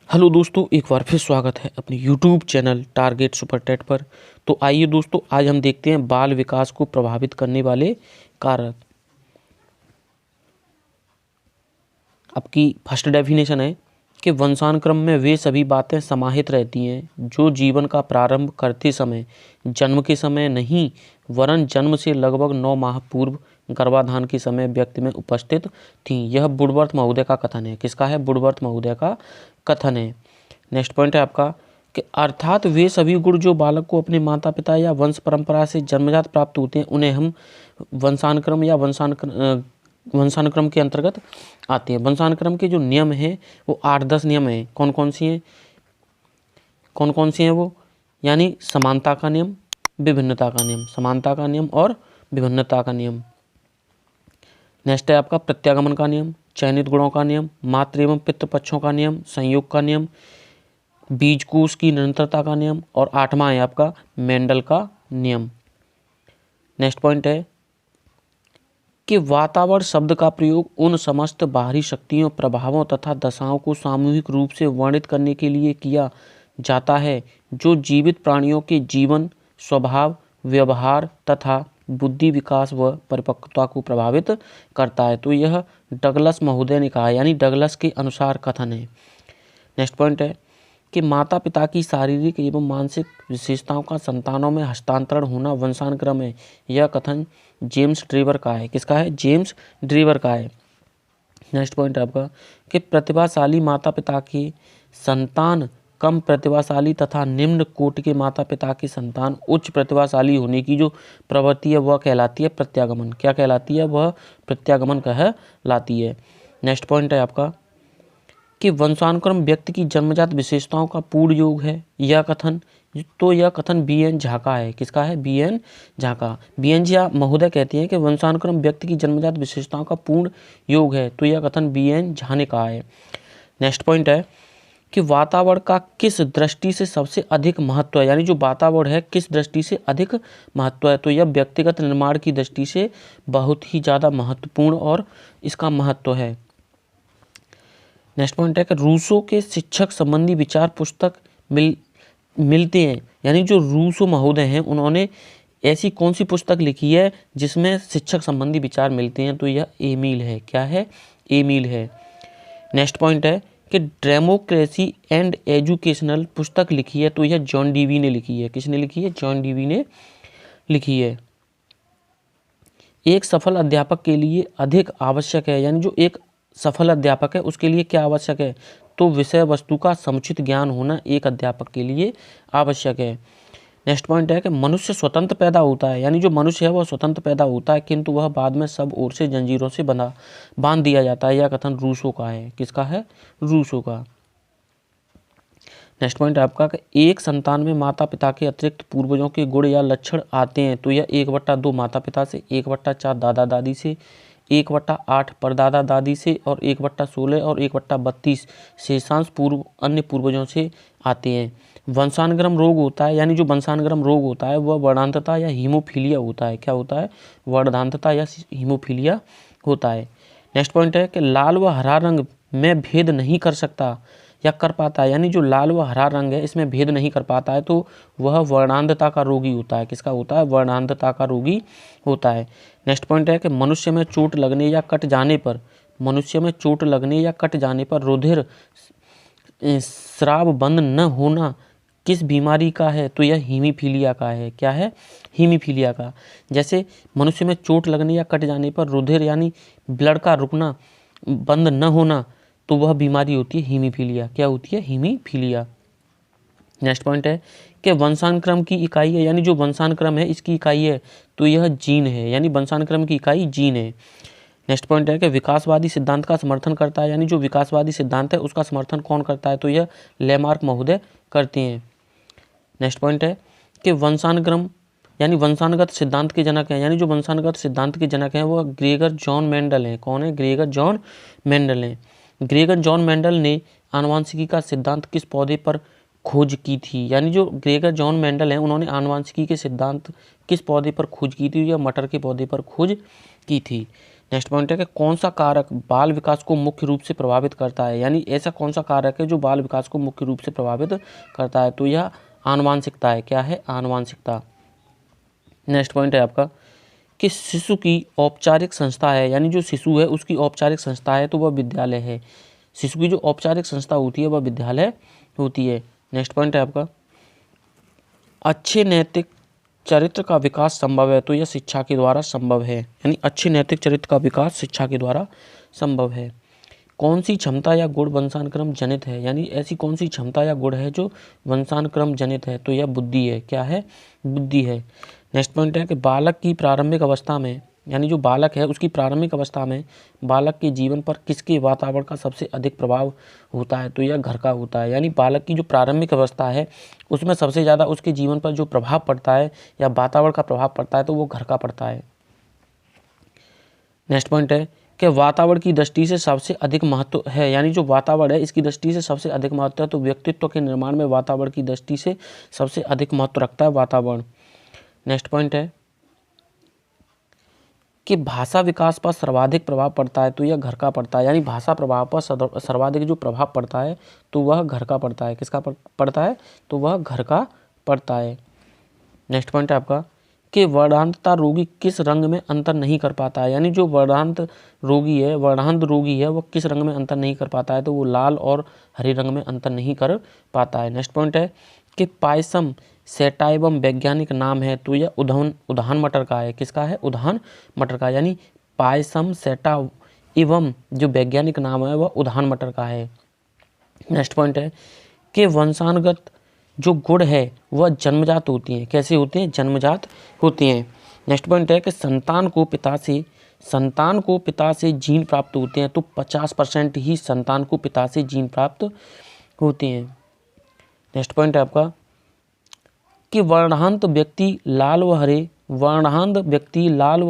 Hello दोस्तों, एक बार फिर स्वागत है अपने YouTube channel target super TET पर। तो आइए दोस्तों, आज हम देखते हैं बाल विकास को प्रभावित करने वाले कारक। आपकी फर्स्ट डेफिनेशन है कि वंशानुक्रम में वे सभी बातें समाहित रहती हैं जो जीवन का प्रारंभ करते समय, जन्म के समय नहीं वरन जन्म से लगभग 9 माह पूर्व गर्भाधान के समय व्यक्ति में उपस्थित थीं। यह वुडवर्थ महोदय का कथन है। किसका है? वुडवर्थ महोदय का कथन है। नेक्स्ट पॉइंट है आपका कि अर्थात वे सभी गुण जो बालक को अपने माता पिता या वंश परंपरा से जन्मजात प्राप्त होते हैं उन्हें हम वंशानुक्रम या वंशानुक्रम के अंतर्गत आते हैं। वंशानुक्रम के जो नियम हैं वो 8-10 नियम हैं। कौन कौन सी हैं वो? यानी समानता का नियम, विभिन्नता का नियम, समानता का नियम और विभिन्नता का नियम। नेक्स्ट है आपका प्रत्यागमन का नियम, चयनित गुणों का नियम, मातृ एवं पितृ पक्षों का नियम, संयोग का नियम, बीजकोश की निरंतरता का नियम और 8वां है आपका मेंडल का नियम। नेक्स्ट पॉइंट है कि वातावरण शब्द का प्रयोग उन समस्त बाहरी शक्तियों, प्रभावों तथा दशाओं को सामूहिक रूप से वर्णित करने के लिए किया जाता है जो जीवित प्राणियों के जीवन, स्वभाव, व्यवहार तथा बुद्धि विकास व परिपक्वता को प्रभावित करता है। तो यह डगलस महोदय ने कहा है, यानी डगलस के अनुसार कथन है। नेक्स्ट पॉइंट है कि माता पिता की शारीरिक एवं मानसिक विशेषताओं का संतानों में हस्तांतरण होना वंशानुक्रम है। यह कथन जेम्स ड्रीवर का है। किसका है? जेम्स ड्रीवर का है। नेक्स्ट पॉइंट है आपका कि प्रतिभाशाली माता पिता के संतान कम प्रतिभाशाली तथा निम्न कोटि के माता पिता के संतान उच्च प्रतिभाशाली होने की जो प्रवृत्ति है वह कहलाती है प्रत्यागमन। क्या कहलाती है? वह प्रत्यागमन कहलाती है। नेक्स्ट पॉइंट है आपका कि वंशानुक्रम व्यक्ति की जन्मजात विशेषताओं का पूर्ण योग है। यह कथन बी.एन. झा का है। किसका है? बी.एन. झा का। बी.एन. झा महोदय कहते हैं कि वंशानुक्रम व्यक्ति की जन्मजात विशेषताओं का पूर्ण योग है। तो यह कथन बी.एन. झा ने कहा है। नेक्स्ट पॉइंट है कि वातावरण का किस दृष्टि से सबसे अधिक महत्व है, यानी जो वातावरण है किस दृष्टि से अधिक महत्व है। तो यह व्यक्तिगत निर्माण की दृष्टि से बहुत ही ज़्यादा महत्वपूर्ण और इसका महत्व है। नेक्स्ट पॉइंट है कि रूसो के शिक्षक संबंधी विचार पुस्तक मिलते हैं, यानी जो रूसो महोदय हैं उन्होंने ऐसी कौन सी पुस्तक लिखी है जिसमें शिक्षक संबंधी विचार मिलते हैं। तो यह एमिल है। क्या है? एमिल है। नेक्स्ट पॉइंट है कि डेमोक्रेसी एंड एजुकेशनल पुस्तक लिखी है। तो यह जॉन डीवी ने लिखी है। किसने लिखी है? जॉन डीवी ने लिखी है। एक सफल अध्यापक के लिए अधिक आवश्यक है, यानी जो एक सफल अध्यापक है उसके लिए क्या आवश्यक है? तो विषय वस्तु का समुचित ज्ञान होना एक अध्यापक के लिए आवश्यक है। नेक्स्ट पॉइंट है कि मनुष्य स्वतंत्र पैदा होता है, यानी जो मनुष्य है वह स्वतंत्र पैदा होता है किंतु वह बाद में सब ओर से जंजीरों से बांध दिया जाता है। यह कथन रूसो का है। किसका है? रूसो का। नेक्स्ट पॉइंट आपका कि एक संतान में माता पिता के अतिरिक्त पूर्वजों के गुण या लक्षण आते हैं। तो यह 1/2 माता पिता से, 1/4 दादा दादी से, 1/8 परदादा दादी से और 1/16 और 1/32 शेषांश अन्य पूर्वजों से आते हैं। वंशानुक्रम रोग होता है, यानी जो वंशानुक्रम रोग होता है वह वर्णांतता या हीमोफीलिया होता है। क्या होता है? वर्णांतता या हीमोफीलिया होता है। नेक्स्ट पॉइंट है कि लाल व हरा रंग में भेद नहीं कर सकता या कर पाता है, यानी जो लाल व हरा रंग है इसमें भेद नहीं कर पाता है तो वह वर्णांधता का रोगी होता है। किसका होता है? वर्णांधता का रोगी होता है। नेक्स्ट पॉइंट है कि मनुष्य में चोट लगने या कट जाने पर रुधिर स्राव बंद न होना किस बीमारी का है? तो यह हीमीफीलिया का है। क्या है? हीमीफीलिया का। जैसे मनुष्य में चोट लगने या कट जाने पर रुधिर यानी ब्लड का रुकना बंद न होना तो वह बीमारी होती है हीमीफीलिया। क्या होती है? हीमीफीलिया। नेक्स्ट पॉइंट है कि वंशानुक्रम की इकाई है, यानी जो वंशानुक्रम है इसकी इकाई है तो यह जीन है, यानी वंशानुक्रम की इकाई जीन है। नेक्स्ट पॉइंट है कि विकासवादी सिद्धांत का समर्थन करता है, यानी जो विकासवादी सिद्धांत है उसका समर्थन कौन करता है? तो यह लेमार्क महोदय करते हैं। नेक्स्ट पॉइंट है कि वंशानुक्रम यानी वंशानुगत सिद्धांत के जनक हैं, यानी जो वंशानुगत सिद्धांत के जनक हैं वह ग्रेगर जॉन मेंडल हैं। कौन है? ग्रेगर जॉन मेंडल हैं। ग्रेगर जॉन मेंडल ने आनुवंशिकी का सिद्धांत किस पौधे पर खोज की थी? यानी जो ग्रेगर जॉन मेंडल हैं उन्होंने आनुवंशिकी के सिद्धांत किस पौधे पर खोज की थी? या मटर के पौधे पर खोज की थी। नेक्स्ट पॉइंट है कि कौन सा कारक बाल विकास को मुख्य रूप से प्रभावित करता है, यानी ऐसा कौन सा कारक है जो बाल विकास को मुख्य रूप से प्रभावित करता है, तो यह आनुवांशिकता है। क्या है? आनुवांशिकता। नेक्स्ट पॉइंट है आपका कि शिशु की औपचारिक संस्था है, यानी जो शिशु है उसकी औपचारिक संस्था है तो वह विद्यालय है। शिशु की जो औपचारिक संस्था होती है वह विद्यालय होती है। नेक्स्ट पॉइंट है आपका अच्छे नैतिक चरित्र का विकास संभव है, तो यह शिक्षा के द्वारा संभव है, यानी अच्छे नैतिक चरित्र का विकास शिक्षा के द्वारा संभव है। कौन सी क्षमता या गुण वंशानुक्रम जनित है, यानी ऐसी कौन सी क्षमता या गुण है जो वंशानुक्रम जनित है, तो यह बुद्धि है। क्या है? बुद्धि है। नेक्स्ट पॉइंट है कि बालक की प्रारंभिक अवस्था में, यानी जो बालक है उसकी प्रारंभिक अवस्था में बालक के जीवन पर किसके वातावरण का सबसे अधिक प्रभाव होता है, तो यह घर का होता है। यानी बालक की जो प्रारंभिक अवस्था है उसमें सबसे ज़्यादा उसके जीवन पर जो प्रभाव पड़ता है या वातावरण का प्रभाव पड़ता है तो वो घर का पड़ता है। नेक्स्ट पॉइंट है कि वातावरण की दृष्टि से सबसे अधिक महत्व है, यानी जो वातावरण है इसकी दृष्टि से सबसे अधिक महत्व है, तो व्यक्तित्व के निर्माण में वातावरण की दृष्टि से सबसे अधिक महत्व रखता है वातावरण। नेक्स्ट पॉइंट है कि भाषा विकास पर सर्वाधिक प्रभाव पड़ता है, तो यह घर का पड़ता है, यानी भाषा प्रभाव पर सर्वाधिक जो प्रभाव पड़ता है तो वह घर का पड़ता है। किसका पड़ता है? तो वह घर का पड़ता है। नेक्स्ट पॉइंट है आपका कि वर्णांतता रोगी किस रंग में अंतर नहीं कर पाता है, यानी जो वर्णांत रोगी है वह किस रंग में अंतर नहीं कर पाता है, तो वो लाल और हरे रंग में अंतर नहीं कर पाता है। नेक्स्ट पॉइंट है कि पायसम सेटाइवम वैज्ञानिक नाम है, तो यह उद्यान मटर का है। किसका है? उद्यान मटर का, यानी पायसम सेटाइवम जो वैज्ञानिक नाम है वह उद्यान मटर का है। नेक्स्ट पॉइंट है कि वंशानुगत जो गुण है वह जन्मजात होती हैं। कैसे होती हैं? जन्मजात होती हैं। नेक्स्ट पॉइंट है कि संतान को पिता से जीन प्राप्त होते हैं, तो 50% ही संतान को पिता से जीन प्राप्त होते हैं। नेक्स्ट पॉइंट है आपका कि वर्णांत व्यक्ति लाल व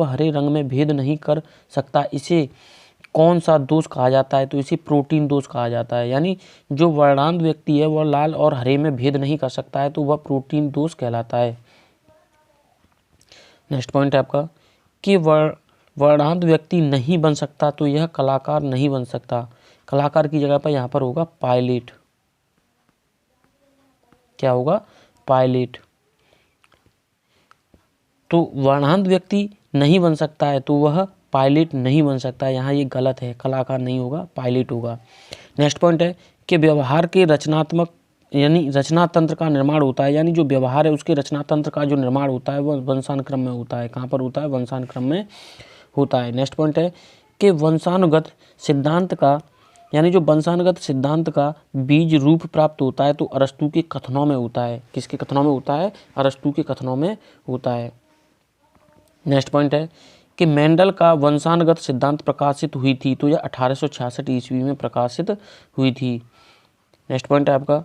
हरे रंग में भेद नहीं कर सकता, इसे कौन सा दोष कहा जाता है, तो इसे प्रोटीन दोष कहा जाता है। यानी जो वर्णांत व्यक्ति है वह लाल और हरे में भेद नहीं कर सकता है तो वह प्रोटीन दोष कहलाता है। नेक्स्ट पॉइंट है आपका कि वर्णांत व्यक्ति नहीं बन सकता, तो यह कलाकार नहीं बन सकता। कलाकार की जगह पर यहाँ पर होगा पायलट। क्या होगा? पायलट। तो वर्णांत व्यक्ति नहीं बन सकता है तो वह पायलट नहीं बन सकता है, यहाँ ये गलत है, कलाकार नहीं होगा, पायलट होगा। नेक्स्ट पॉइंट है कि व्यवहार के रचनात्मक यानी रचना तंत्र का निर्माण होता है, यानी जो व्यवहार है उसके रचना तंत्र का जो निर्माण होता है वह वंशानुक्रम में होता है। कहाँ पर होता है? वंशानुक्रम में होता है। नेक्स्ट पॉइंट है कि वंशानुगत सिद्धांत का, यानी जो वंशानुगत सिद्धांत का बीज रूप प्राप्त होता है तो अरस्तु के कथनों में होता है। किसके कथनों में होता है? अरस्तु के कथनों में होता है। नेक्स्ट पॉइंट है कि मेंडल का वंशानुगत सिद्धांत प्रकाशित हुई थी, तो यह 1866 ईस्वी में प्रकाशित हुई थी। नेक्स्ट पॉइंट है आपका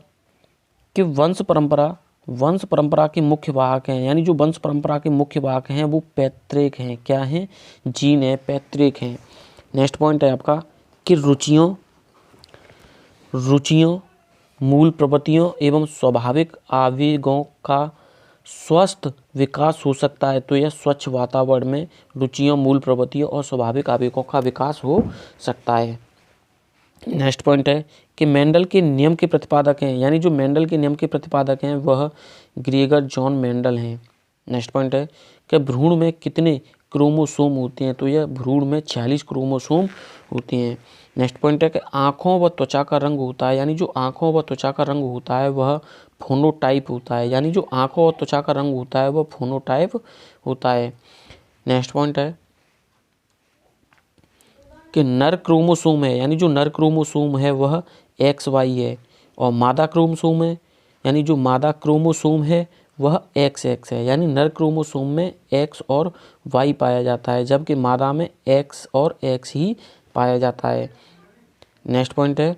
कि वंश परंपरा के मुख्य वाहक हैं, यानी जो वंश परंपरा के मुख्य वाहक हैं वो पैतृक हैं। क्या हैं? जीन है, पैतृक हैं। नेक्स्ट पॉइंट है आपका कि रुचियों मूल प्रवृत्तियों एवं स्वाभाविक आवेगों का स्वस्थ विकास हो सकता है, तो यह स्वच्छ वातावरण में रुचियों मूल प्रवृत्तियों और स्वाभाविक आवेगों का विकास हो सकता है। नेक्स्ट पॉइंट है कि मेंडल के नियम के प्रतिपादक हैं, यानी जो मेंडल के नियम के प्रतिपादक हैं वह ग्रेगर जॉन मेंडल हैं। नेक्स्ट पॉइंट है कि भ्रूण में कितने क्रोमोसोम होते हैं, तो यह भ्रूण में 46 क्रोमोसोम होते हैं। नेक्स्ट पॉइंट है कि आँखों व त्वचा का रंग होता है, यानी जो आँखों व त्वचा का रंग होता है वह फोनोटाइप होता है, यानी जो आँखों और त्वचा का रंग होता है वह फोनोटाइप होता है। नेक्स्ट पॉइंट है कि नर क्रोमोसोम है, यानी जो नर क्रोमोसोम है वह XY है, और मादा क्रोमोसोम है, यानी जो मादा क्रोमोसोम है वह XX है, यानी नर क्रोमोसोम में X और Y पाया जाता है जबकि मादा में X और X ही पाया जाता है। नेक्स्ट पॉइंट है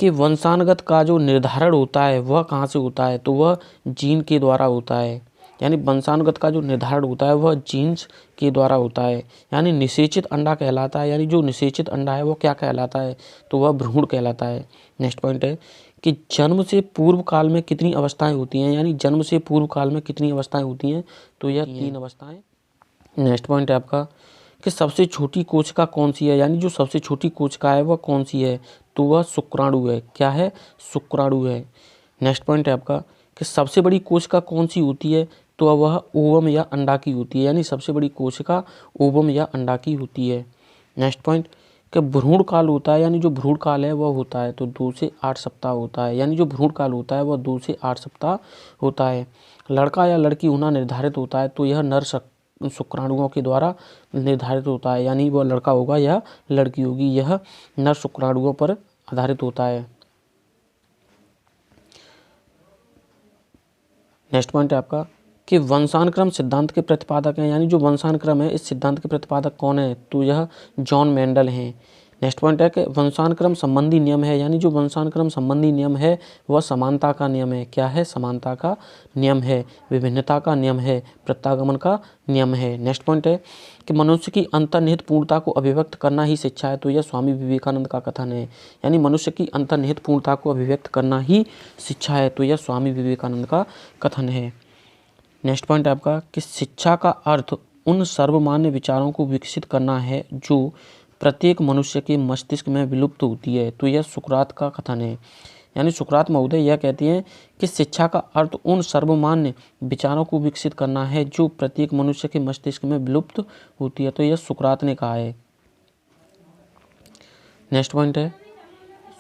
कि वंशानुगत का जो निर्धारण होता है वह कहाँ से होता है, तो वह जीन के द्वारा होता है, यानी वंशानुगत का जो निर्धारण होता है वह जीन्स के द्वारा होता है, यानी निषेचित अंडा कहलाता है, यानी जो निषेचित अंडा है वो क्या कहलाता है, तो वह भ्रूण कहलाता है। नेक्स्ट पॉइंट है कि जन्म से पूर्व काल में कितनी अवस्थाएं होती हैं, यानी जन्म से पूर्व काल में कितनी अवस्थाएं होती हैं, तो यह 3 अवस्थाएं। नेक्स्ट पॉइंट है आपका कि सबसे छोटी कोशिका कौन सी है, यानी जो सबसे छोटी कोशिका है वह कौन सी है, तो वह शुक्राणु है। क्या है, शुक्राणु है। नेक्स्ट पॉइंट है आपका कि सबसे बड़ी कोशिका कौन सी होती है, तो वह ओवम या अंडा की होती है, यानी सबसे बड़ी कोशिका ओवम या अंडा की होती है। नेक्स्ट पॉइंट कि भ्रूण काल होता है, यानी जो भ्रूण काल है वह होता है तो 2 से 8 सप्ताह होता है, यानी जो भ्रूण काल होता है वह 2 से 8 सप्ताह होता है। लड़का या लड़की होना निर्धारित होता है तो यह नर शुक्राणुओं के द्वारा निर्धारित होता है, यानी वह लड़का होगा या लड़की होगी, यह नर शुक्राणुओं पर आधारित होता है। नेक्स्ट पॉइंट है आपका कि वंशानुक्रम सिद्धांत के प्रतिपादक हैं, यानी जो वंशानुक्रम है इस सिद्धांत के प्रतिपादक कौन है, तो यह जॉन मेंडल हैं। नेक्स्ट पॉइंट है कि वंशानुक्रम संबंधी नियम है, यानी जो वंशानुक्रम संबंधी नियम है वह समानता का नियम है। क्या है, समानता का नियम है, विभिन्नता का नियम है, प्रत्यागमन का नियम है। नेक्स्ट पॉइंट है कि मनुष्य की अंतर्निहित पूर्णता को अभिव्यक्त करना ही शिक्षा है, तो यह स्वामी विवेकानंद का कथन है, यानी मनुष्य की अंतर्निहित पूर्णता को अभिव्यक्त करना ही शिक्षा है, तो यह स्वामी विवेकानंद का कथन है। नेक्स्ट पॉइंट है आपका कि शिक्षा का अर्थ उन सर्वमान्य विचारों को विकसित करना है जो प्रत्येक मनुष्य के मस्तिष्क में विलुप्त होती है, तो यह सुकरात का कथन है, यानी सुकरात महोदय यह कहते हैं कि शिक्षा का अर्थ उन सर्वमान्य विचारों को विकसित करना है जो प्रत्येक मनुष्य के मस्तिष्क में विलुप्त होती है, तो यह सुकरात ने कहा है। नेक्स्ट पॉइंट है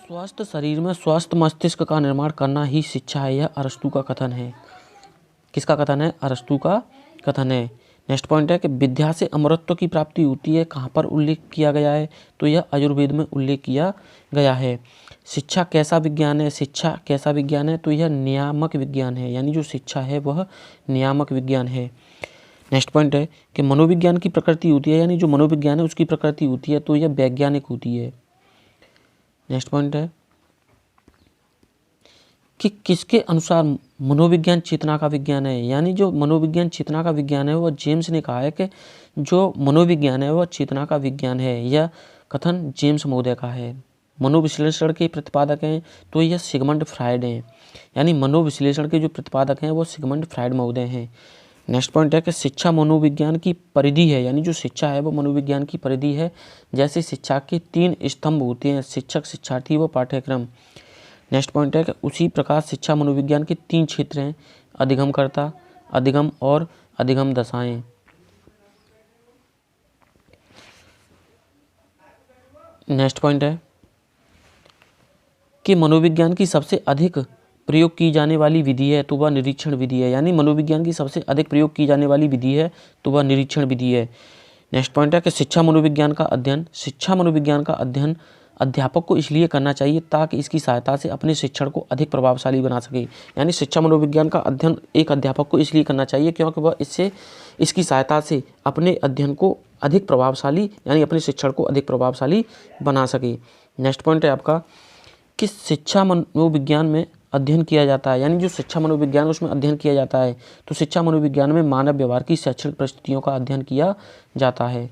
स्वस्थ शरीर में स्वस्थ मस्तिष्क का निर्माण करना ही शिक्षा है, यह अरस्तू का कथन है। किसका कथन है, अरस्तू का कथन है। नेक्स्ट पॉइंट है कि विद्या से अमरत्व की प्राप्ति होती है, कहाँ पर उल्लेख किया गया है, तो यह आयुर्वेद में उल्लेख किया गया है। शिक्षा कैसा विज्ञान है, शिक्षा कैसा विज्ञान है, तो यह नियामक विज्ञान है, यानी जो शिक्षा है वह नियामक विज्ञान है। नेक्स्ट पॉइंट है कि मनोविज्ञान की प्रकृति होती है, यानी जो मनोविज्ञान है उसकी प्रकृति होती है तो यह वैज्ञानिक होती है। नेक्स्ट पॉइंट है कि किसके अनुसार मनोविज्ञान चेतना का विज्ञान है, यानी जो मनोविज्ञान चेतना का विज्ञान है वह जेम्स ने कहा है कि जो मनोविज्ञान है वह चेतना का विज्ञान है, यह कथन जेम्स महोदय का है। मनोविश्लेषण के प्रतिपादक हैं तो यह सिगमंड फ्रायड हैं, यानी मनोविश्लेषण के जो प्रतिपादक हैं वो सिगमंड फ्रायड महोदय हैं। नेक्स्ट पॉइंट है कि शिक्षा मनोविज्ञान की परिधि है, यानी जो शिक्षा है वो मनोविज्ञान की परिधि है। जैसे शिक्षा के 3 स्तंभ होते हैं, शिक्षक, शिक्षार्थी व पाठ्यक्रम। नेक्स्ट पॉइंट है कि उसी प्रकार शिक्षा मनोविज्ञान के 3 क्षेत्र हैं, अधिगमकर्ता, अधिगम और अधिगम दशाएं। नेक्स्ट पॉइंट है कि मनोविज्ञान की सबसे अधिक प्रयोग की जाने वाली विधि है तो वह निरीक्षण विधि है, यानी मनोविज्ञान की सबसे अधिक प्रयोग की जाने वाली विधि है तो वह निरीक्षण विधि है। नेक्स्ट पॉइंट है कि शिक्षा मनोविज्ञान का अध्ययन अध्यापक को इसलिए करना चाहिए ताकि इसकी सहायता से अपने शिक्षण को अधिक प्रभावशाली बना सके, यानी शिक्षा मनोविज्ञान का अध्ययन एक अध्यापक को इसलिए करना चाहिए क्योंकि वह इसकी सहायता से अपने अध्ययन को अधिक प्रभावशाली, यानी अपने शिक्षण को अधिक प्रभावशाली बना सके। नेक्स्ट पॉइंट है आपका कि शिक्षा मनोविज्ञान में अध्ययन किया जाता है, यानी जो शिक्षा मनोविज्ञान उसमें अध्ययन किया जाता है तो शिक्षा मनोविज्ञान में मानव व्यवहार की शैक्षणिक परिस्थितियों का अध्ययन किया जाता है।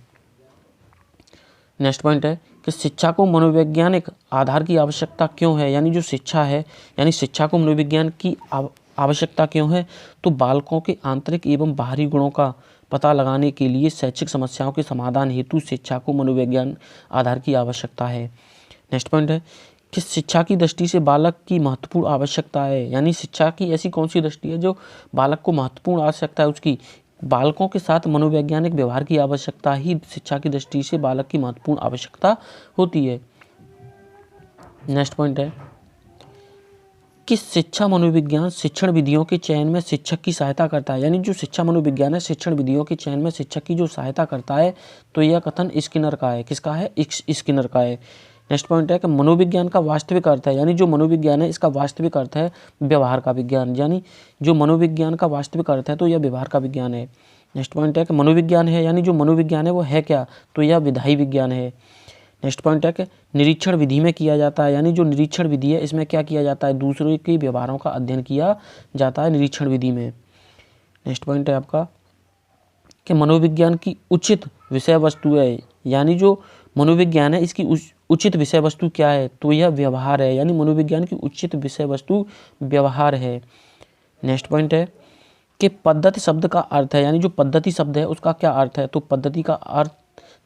नेक्स्ट पॉइंट है कि शिक्षा को मनोवैज्ञानिक आधार की आवश्यकता क्यों है, यानी जो शिक्षा है, यानी शिक्षा को मनोविज्ञान की आवश्यकता क्यों है, तो बालकों के आंतरिक एवं बाहरी गुणों का पता लगाने के लिए शैक्षिक समस्याओं के समाधान हेतु शिक्षा को मनोविज्ञान आधार की आवश्यकता है। नेक्स्ट पॉइंट है कि शिक्षा की दृष्टि से बालक की महत्वपूर्ण आवश्यकता है, यानी शिक्षा की ऐसी कौन सी दृष्टि है जो बालक को महत्वपूर्ण आवश्यकता है उसकी, बालकों के साथ मनोवैज्ञानिक व्यवहार की आवश्यकता ही शिक्षा की दृष्टि से बालक की महत्वपूर्ण आवश्यकता होती है। नेक्स्ट पॉइंट है कि शिक्षा मनोविज्ञान शिक्षण विधियों के चयन में शिक्षक की सहायता करता है, यानी जो शिक्षा मनोविज्ञान है शिक्षण विधियों के चयन में शिक्षक की जो सहायता करता है तो यह कथन स्किनर का है। किसका है, स्किनर का है। नेक्स्ट पॉइंट है कि मनोविज्ञान का वास्तविक अर्थ है, यानी जो मनोविज्ञान है इसका वास्तविक अर्थ है व्यवहार का विज्ञान, यानी जो मनोविज्ञान का वास्तविक अर्थ है तो यह व्यवहार का विज्ञान है। नेक्स्ट पॉइंट है कि मनोविज्ञान है, यानी जो मनोविज्ञान है वो है क्या, तो यह विधायी विज्ञान है। नेक्स्ट पॉइंट है कि निरीक्षण विधि में किया जाता है, यानी जो निरीक्षण विधि है इसमें क्या किया जाता है, दूसरों के व्यवहारों का अध्ययन किया जाता है निरीक्षण विधि में। नेक्स्ट पॉइंट है आपका कि मनोविज्ञान की उचित विषय वस्तु है, यानी जो मनोविज्ञान है इसकी उचित विषय वस्तु क्या है, तो यह व्यवहार है, यानी मनोविज्ञान की उचित विषय वस्तु व्यवहार है। नेक्स्ट पॉइंट है कि पद्धति शब्द का अर्थ है, यानी जो पद्धति शब्द है उसका क्या अर्थ है, तो पद्धति का अर्थ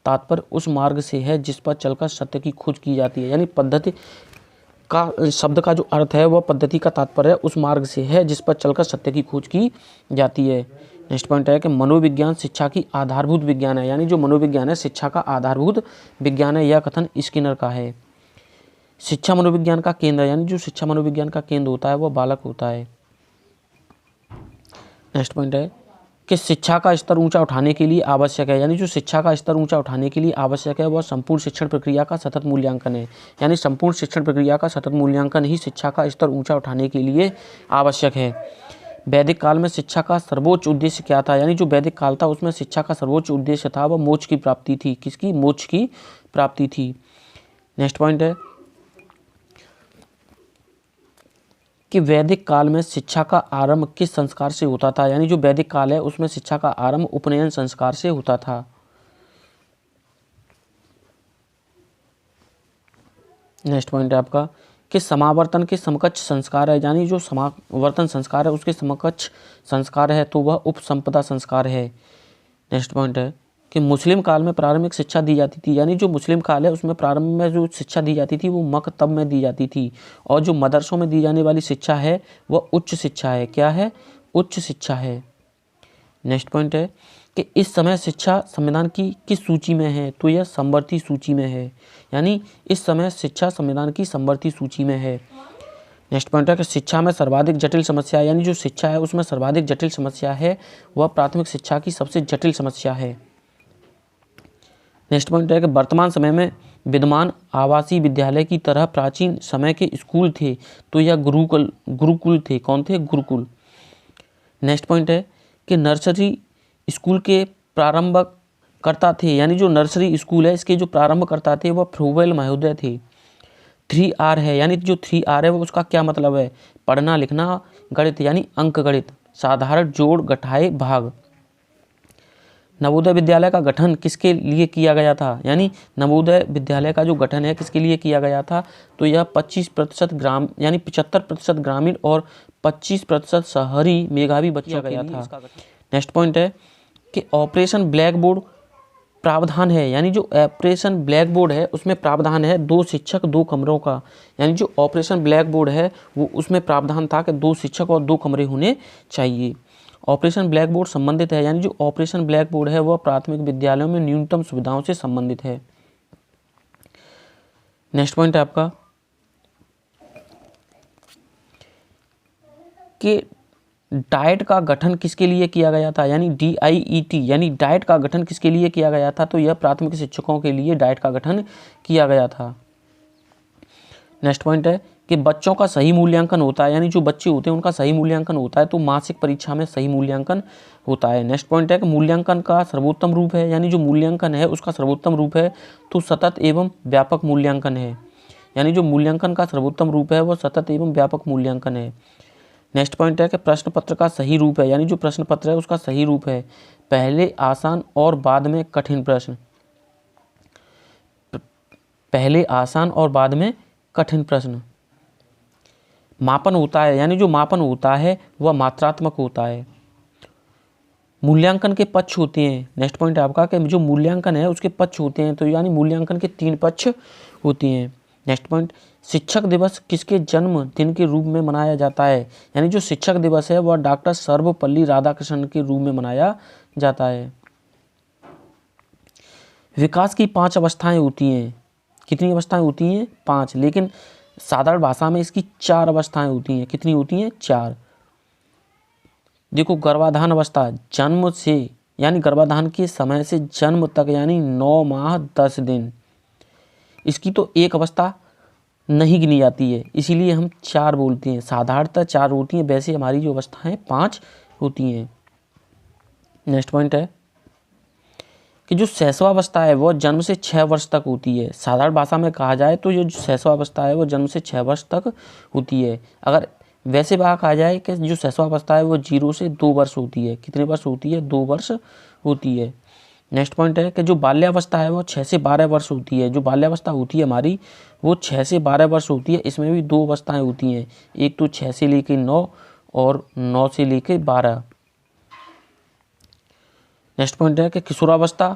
तात्पर्य उस मार्ग से है जिस पर चलकर सत्य की खोज की जाती है। यानी पद्धति का शब्द का जो अर्थ है वह पद्धति का तात्पर्य उस मार्ग से है जिस पर चलकर सत्य की खोज की जाती है। नेक्स्ट पॉइंट है कि मनोविज्ञान शिक्षा की आधारभूत विज्ञान है। यानी जो मनोविज्ञान है शिक्षा का आधारभूत विज्ञान है, यह कथन स्किनर का है। शिक्षा मनोविज्ञान का केंद्र, यानी जो शिक्षा मनोविज्ञान का केंद्र होता है वह बालक होता है। नेक्स्ट पॉइंट है कि शिक्षा का स्तर ऊंचा उठाने के लिए आवश्यक है। यानी जो शिक्षा का स्तर ऊंचा उठाने के लिए आवश्यक है वह संपूर्ण शिक्षण प्रक्रिया का सतत मूल्यांकन है। यानी संपूर्ण शिक्षण प्रक्रिया का सतत मूल्यांकन ही शिक्षा का स्तर ऊंचा उठाने के लिए आवश्यक है। वैदिक काल में शिक्षा का सर्वोच्च उद्देश्य क्या था? यानी जो वैदिक काल था उसमें शिक्षा का सर्वोच्च उद्देश्य था वह मोक्ष की प्राप्ति थी। किसकी? मोक्ष की प्राप्ति थी। नेक्स्ट पॉइंट है कि वैदिक काल में शिक्षा का आरंभ किस संस्कार से होता था? यानी जो वैदिक काल है उसमें शिक्षा का आरंभ उपनयन संस्कार से होता था। नेक्स्ट पॉइंट है आपका कि समावर्तन के समकक्ष संस्कार है। यानी जो समावर्तन संस्कार है उसके समकक्ष संस्कार है तो वह उपसंपदा संस्कार है। नेक्स्ट पॉइंट है कि मुस्लिम काल में प्रारंभिक शिक्षा दी जाती थी। यानी जो मुस्लिम काल है उसमें प्रारंभ में जो शिक्षा दी जाती थी वो मकतब में दी जाती थी, और जो मदरसों में दी जाने वाली शिक्षा है वह उच्च शिक्षा है। क्या है? उच्च शिक्षा है। नेक्स्ट पॉइंट है कि इस समय शिक्षा संविधान की किस सूची में है? तो यह समवर्ती सूची में है। यानी इस समय शिक्षा संविधान की समवर्ती सूची में है। नेक्स्ट पॉइंट है कि शिक्षा में सर्वाधिक जटिल समस्या, यानी जो शिक्षा है उसमें सर्वाधिक जटिल समस्या है वह प्राथमिक शिक्षा की सबसे जटिल समस्या है। नेक्स्ट पॉइंट है कि वर्तमान समय में विद्यमान आवासीय विद्यालय की तरह प्राचीन समय के स्कूल थे तो यह गुरुकुल थे। कौन थे? गुरुकुल। नेक्स्ट पॉइंट है कि नर्सरी स्कूल के प्रारंभकर्ता थे। यानी जो नर्सरी स्कूल है इसके जो प्रारंभकर्ता थे वह फ्रोवेल महोदय थे। 3R है। यानी जो 3R है वो उसका क्या मतलब है? पढ़ना, लिखना, गणित यानी अंक गणित, साधारण, जोड़, घटाए, भाग। नवोदय विद्यालय का गठन किसके लिए किया गया था? यानी नवोदय विद्यालय का जो गठन है किसके लिए किया गया था? तो यह 25% यानी 75% ग्रामीण और 25% शहरी मेधावी बच्चों के लिए था। नेक्स्ट पॉइंट है कि ऑपरेशन ब्लैक बोर्ड प्रावधान है। यानी जो ऑपरेशन ब्लैक बोर्ड है उसमें प्रावधान है 2 शिक्षक 2 कमरों का। यानी जो ऑपरेशन ब्लैक बोर्ड है वो उसमें प्रावधान था कि 2 शिक्षक और 2 कमरे होने चाहिए। ऑपरेशन ब्लैक बोर्ड संबंधित है। यानी जो ऑपरेशन ब्लैक बोर्ड है वह प्राथमिक विद्यालयों में न्यूनतम सुविधाओं से संबंधित है। नेक्स्ट पॉइंट है आपका कि डाइट का गठन किसके लिए किया गया था? यानी DIET, यानी डाइट का गठन किसके लिए किया गया था? तो यह प्राथमिक शिक्षकों के लिए डाइट का गठन किया गया था। नेक्स्ट पॉइंट है कि बच्चों का सही मूल्यांकन होता है। यानी जो बच्चे होते हैं उनका सही मूल्यांकन होता है तो मासिक परीक्षा में सही मूल्यांकन होता है। नेक्स्ट पॉइंट है कि मूल्यांकन का सर्वोत्तम रूप है। यानी जो मूल्यांकन है उसका सर्वोत्तम रूप है तो सतत एवं व्यापक मूल्यांकन है। यानी जो मूल्यांकन का सर्वोत्तम रूप है वह सतत एवं व्यापक मूल्यांकन है। नेक्स्ट पॉइंट है कि प्रश्न पत्र का सही रूप है। यानी जो प्रश्न पत्र है उसका सही रूप है पहले आसान और बाद में कठिन प्रश्न। पहले आसान और बाद में कठिन प्रश्न। मापन होता है। यानी जो मापन होता है वह मात्रात्मक होता है। मूल्यांकन के पक्ष होते हैं। नेक्स्ट पॉइंट है आपका कि जो मूल्यांकन है उसके पक्ष होते हैं तो यानी मूल्यांकन के 3 पक्ष होते हैं। नेक्स्ट पॉइंट, शिक्षक दिवस किसके जन्म दिन के रूप में मनाया जाता है? यानी जो शिक्षक दिवस है वह डॉक्टर सर्वपल्ली राधाकृष्णन के रूप में मनाया जाता है। विकास की 5 अवस्थाएं होती हैं। कितनी अवस्थाएं होती हैं? 5, लेकिन साधारण भाषा में इसकी 4 अवस्थाएं होती हैं। कितनी होती हैं? 4। देखो, गर्भाधान अवस्था जन्म से यानी गर्भाधान के समय से जन्म तक यानी 9 माह 10 दिन, इसकी तो एक अवस्था नहीं गिनी जाती है, इसीलिए हम 4 बोलते हैं। साधारणतः 4 होती हैं, वैसे हमारी जो अवस्थाएं 5 होती हैं। नेक्स्ट पॉइंट है कि जो शैशवावस्था है वह जन्म से 6 वर्ष तक होती है। साधारण भाषा में कहा जाए तो जो शैशवावस्था है वह जन्म से 6 वर्ष तक होती है। अगर वैसे कहा जाए कि जो शैशवावस्था है वो 0 से 2 वर्ष होती है। कितने वर्ष होती है? 2 वर्ष होती है। नेक्स्ट पॉइंट है कि जो बाल्यावस्था है वो 6 से 12 वर्ष होती है। जो बाल्यावस्था होती है हमारी वो 6 से 12 वर्ष होती है। इसमें भी 2 अवस्थाएं होती हैं, एक तो 6 से लेकर 9 और 9 से लेकर 12। नेक्स्ट पॉइंट है कि किशोरावस्था,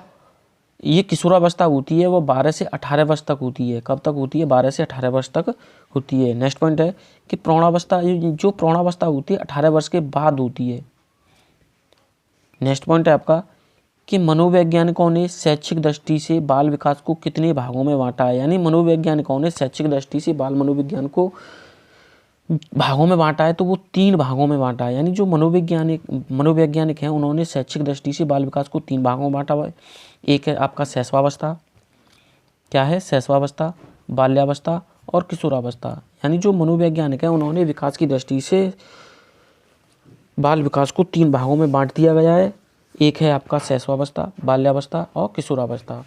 ये किशोरावस्था होती है वो 12 से 18 वर्ष तक होती है। कब तक होती है? 12 से 18 वर्ष तक होती है। नेक्स्ट पॉइंट है कि प्रौढ़ावस्था, जो प्रौढ़ावस्था होती है 18 वर्ष के बाद होती है। नेक्स्ट पॉइंट है आपका कि मनोवैज्ञानिकों ने शैक्षिक दृष्टि से बाल विकास को कितने भागों में बांटा है। यानी मनोवैज्ञानिकों ने शैक्षिक दृष्टि से बाल मनोविज्ञान को भागों में बांटा है, तो वो 3 भागों में बांटा है। यानी जो मनोवैज्ञानिक हैं उन्होंने शैक्षिक दृष्टि से बाल विकास को 3 भागों में बांटा हुआ है। एक है आपका शैशवावस्था, क्या है? शैशवावस्था, बाल्यावस्था और किशोरावस्था। यानी जो मनोवैज्ञानिक हैं उन्होंने विकास की दृष्टि से बाल विकास को 3 भागों में बांट दिया गया है। एक है आपका शैशवावस्था, बाल्यावस्था और किशोरावस्था।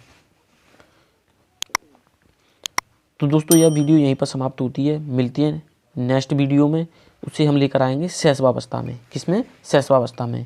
तो दोस्तों यह वीडियो यहीं पर समाप्त होती है। मिलती है नेक्स्ट वीडियो में, उसे हम लेकर आएंगे शैशवावस्था में। किसमें? शैशवावस्था में।